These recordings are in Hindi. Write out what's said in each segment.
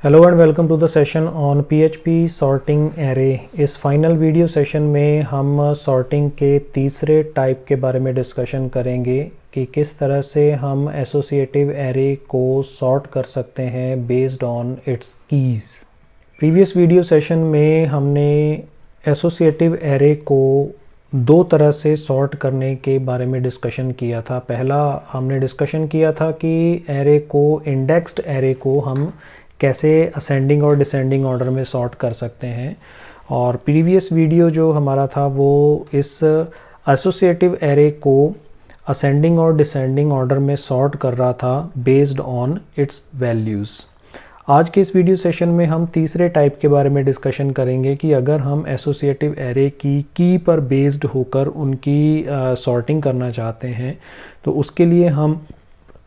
Hello and welcome to the session on PHP sorting array. इस फाइनल वीडियो सेशन में हम सॉर्टिंग के तीसरे टाइप के बारे में डिस्कशन करेंगे कि किस तरह से हम एसोसिएटिव एरे को सॉर्ट कर सकते हैं based on it's keys. Previous video session में हमने एसोसिएटिव एरे को दो तरह से सॉर्ट करने के बारे में डिस्कशन किया था। पहला हमने डिस्कशन किया था कि एरे को, इंडेक्स्ड एरे को हम कैसे असेंडिंग और डिसेंडिंग ऑर्डर में सॉर्ट कर सकते हैं, और प्रीवियस वीडियो जो हमारा था वो इस एसोसिएटिव एरे को असेंडिंग और डिसेंडिंग ऑर्डर में सॉर्ट कर रहा था बेस्ड ऑन इट्स वैल्यूज़। आज के इस वीडियो सेशन में हम तीसरे टाइप के बारे में डिस्कशन करेंगे कि अगर हम एसोसिएटिव एरे की पर बेस्ड होकर उनकी सॉर्टिंग करना चाहते हैं तो उसके लिए हम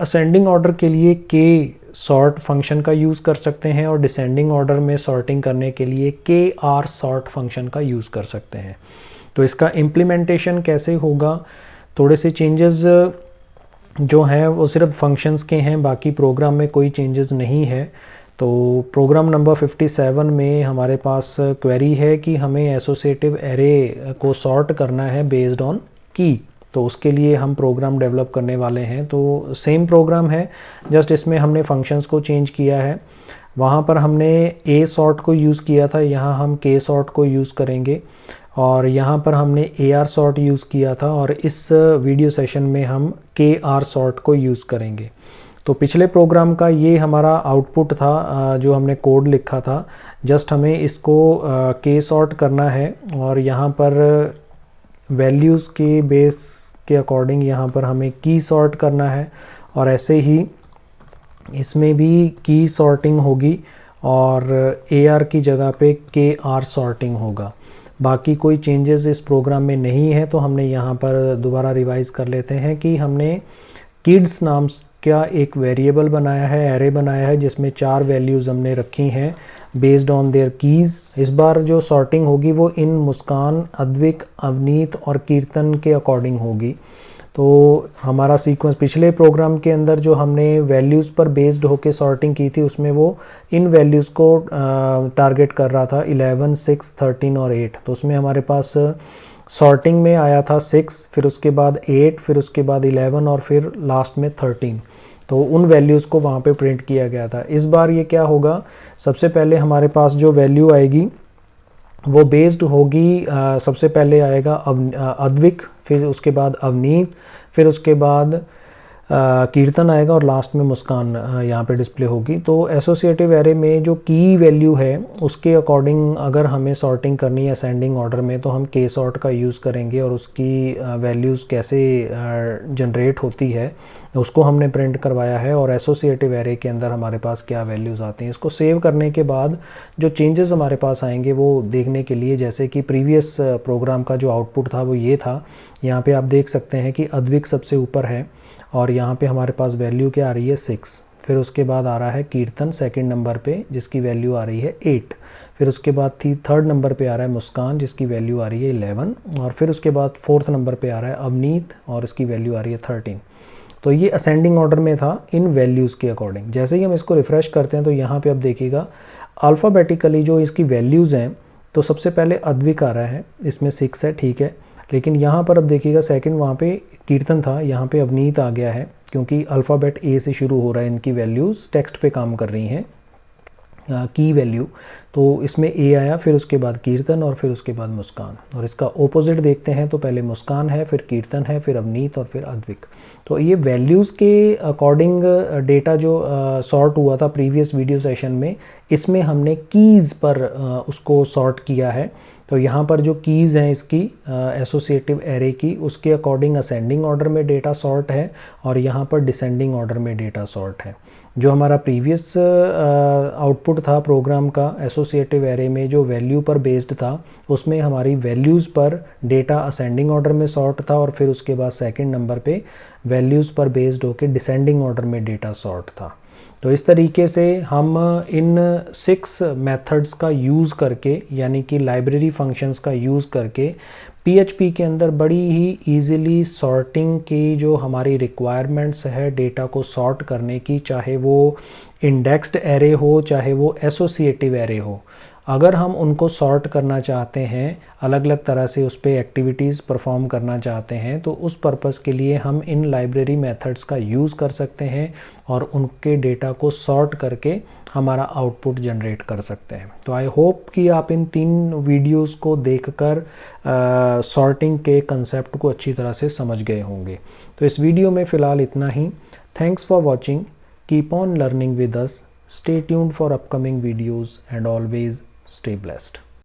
असेंडिंग ऑर्डर के लिए के सॉर्ट फंक्शन का यूज़ कर सकते हैं और डिसेंडिंग ऑर्डर में सॉर्टिंग करने के लिए के आर सॉर्ट फंक्शन का यूज़ कर सकते हैं। तो इसका इम्प्लीमेंटेशन कैसे होगा, थोड़े से चेंजेस जो हैं वो सिर्फ फंक्शंस के हैं, बाकी प्रोग्राम में कोई चेंजेस नहीं है। तो प्रोग्राम नंबर 57 में हमारे पास क्वेरी है कि हमें एसोसिएटिव एरे को सॉर्ट करना है बेस्ड ऑन की, तो उसके लिए हम प्रोग्राम डेवलप करने वाले हैं। तो सेम प्रोग्राम है, जस्ट इसमें हमने फंक्शंस को चेंज किया है। वहाँ पर हमने ए सॉर्ट को यूज़ किया था, यहाँ हम के सॉर्ट को यूज़ करेंगे, और यहाँ पर हमने ए आर सॉर्ट यूज़ किया था, और इस वीडियो सेशन में हम के आर सॉर्ट को यूज़ करेंगे। तो पिछले प्रोग्राम का ये हमारा आउटपुट था जो हमने कोड लिखा था। जस्ट हमें इसको के सॉर्ट करना है, और यहाँ पर वैल्यूज़ के बेस के अकॉर्डिंग यहाँ पर हमें की सॉर्ट करना है, और ऐसे ही इसमें भी की सॉर्टिंग होगी और ए आर की जगह पे के आर सॉर्टिंग होगा। बाकी कोई चेंजेस इस प्रोग्राम में नहीं है। तो हमने यहाँ पर दोबारा रिवाइज़ कर लेते हैं कि हमने किड्स नाम का एक वेरिएबल बनाया है, एरे बनाया है, जिसमें 4 वैल्यूज़ हमने रखी हैं बेस्ड ऑन देयर कीज़। इस बार जो सॉर्टिंग होगी वो इन मुस्कान, अद्विक, अवनीत और कीर्तन के अकॉर्डिंग होगी। तो हमारा सीक्वेंस पिछले प्रोग्राम के अंदर जो हमने वैल्यूज़ पर बेस्ड होके सॉर्टिंग की थी उसमें वो इन वैल्यूज़ को टारगेट कर रहा था, 11, 6, 13 और 8। तो उसमें हमारे पास सॉर्टिंग में आया था 6, फिर उसके बाद 8, फिर उसके बाद 11 और फिर लास्ट में 13। तो उन वैल्यूज़ को वहाँ पे प्रिंट किया गया था। इस बार ये क्या होगा, सबसे पहले हमारे पास जो वैल्यू आएगी वो बेस्ड होगी, सबसे पहले आएगा अद्विक, फिर उसके बाद अवनीत, फिर उसके बाद कीर्तन आएगा, और लास्ट में मुस्कान यहाँ पे डिस्प्ले होगी। तो एसोसिएटिव एरे में जो की वैल्यू है उसके अकॉर्डिंग अगर हमें सॉर्टिंग करनी है असेंडिंग ऑर्डर में तो हम के सॉर्ट का यूज़ करेंगे, और उसकी वैल्यूज़ कैसे जनरेट होती है उसको हमने प्रिंट करवाया है, और एसोसिएटिव एरे के अंदर हमारे पास क्या वैल्यूज़ आती हैं। इसको सेव करने के बाद जो चेंजेस हमारे पास आएंगे वो देखने के लिए, जैसे कि प्रीवियस प्रोग्राम का जो आउटपुट था वो ये था। यहाँ पे आप देख सकते हैं कि अद्विक सबसे ऊपर है, और यहाँ पे हमारे पास वैल्यू क्या आ रही है 6। फिर उसके बाद आ रहा है कीर्तन सेकंड नंबर पे जिसकी वैल्यू आ रही है 8। फिर उसके बाद थर्ड नंबर पे आ रहा है मुस्कान जिसकी वैल्यू आ रही है 11, और फिर उसके बाद फोर्थ नंबर पे आ रहा है अवनीत और इसकी वैल्यू आ रही है 13। तो ये असेंडिंग ऑर्डर में था इन वैल्यूज़ के अकॉर्डिंग। जैसे ही हम इसको रिफ़्रेश करते हैं तो यहाँ पे अब देखिएगा अल्फ़ाबेटिकली जो इसकी वैल्यूज़ हैं, तो सबसे पहले अद्विक आ रहा है, इसमें 6 है, ठीक है। लेकिन यहाँ पर अब देखिएगा सेकंड वहाँ पे कीर्तन था, यहाँ पे अवनीत आ गया है, क्योंकि अल्फ़ाबेट ए से शुरू हो रहा है, इनकी वैल्यूज़ टेक्स्ट पे काम कर रही हैं की वैल्यू। तो इसमें ए आया, फिर उसके बाद कीर्तन और फिर उसके बाद मुस्कान। और इसका ओपोजिट देखते हैं तो पहले मुस्कान है, फिर कीर्तन है, फिर अवनीत और फिर अद्विक। तो ये वैल्यूज़ के अकॉर्डिंग डेटा जो सॉर्ट हुआ था प्रीवियस वीडियो सेशन में, इसमें हमने कीज़ पर उसको सॉर्ट किया है। तो यहाँ पर जो कीज़ हैं इसकी एसोसिएटिव एरे की, उसके अकॉर्डिंग असेंडिंग ऑर्डर में डेटा सॉर्ट है, और यहाँ पर डिसेंडिंग ऑर्डर में डेटा सॉर्ट है। जो हमारा प्रीवियस आउटपुट था प्रोग्राम का एसोसिएटिव एरे में जो वैल्यू पर बेस्ड था, उसमें हमारी वैल्यूज़ पर डेटा असेंडिंग ऑर्डर में सॉर्ट था, और फिर उसके बाद सेकंड नंबर पे वैल्यूज़ पर बेस्ड होकर डिसेंडिंग ऑर्डर में डेटा सॉर्ट था। तो इस तरीके से हम इन 6 मेथड्स का यूज़ करके, यानी कि लाइब्रेरी फंक्शंस का यूज़ करके PHP के अंदर बड़ी ही ईज़िली सॉर्टिंग की जो हमारी रिक्वायरमेंट्स है डेटा को सॉर्ट करने की, चाहे वो इंडेक्स्ड एरे हो चाहे वो एसोसिएटिव एरे हो, अगर हम उनको सॉर्ट करना चाहते हैं, अलग अलग तरह से उस पर एक्टिविटीज़ परफॉर्म करना चाहते हैं, तो उस पर्पज़ के लिए हम इन लाइब्रेरी मेथड्स का यूज़ कर सकते हैं और उनके डेटा को सॉर्ट करके हमारा आउटपुट जनरेट कर सकते हैं। तो आई होप कि आप इन 3 वीडियोस को देखकर सॉर्टिंग के कंसेप्ट को अच्छी तरह से समझ गए होंगे। तो इस वीडियो में फ़िलहाल इतना ही। Thanks for watching, keep on learning with us, stay tuned for upcoming videos and always stay blessed.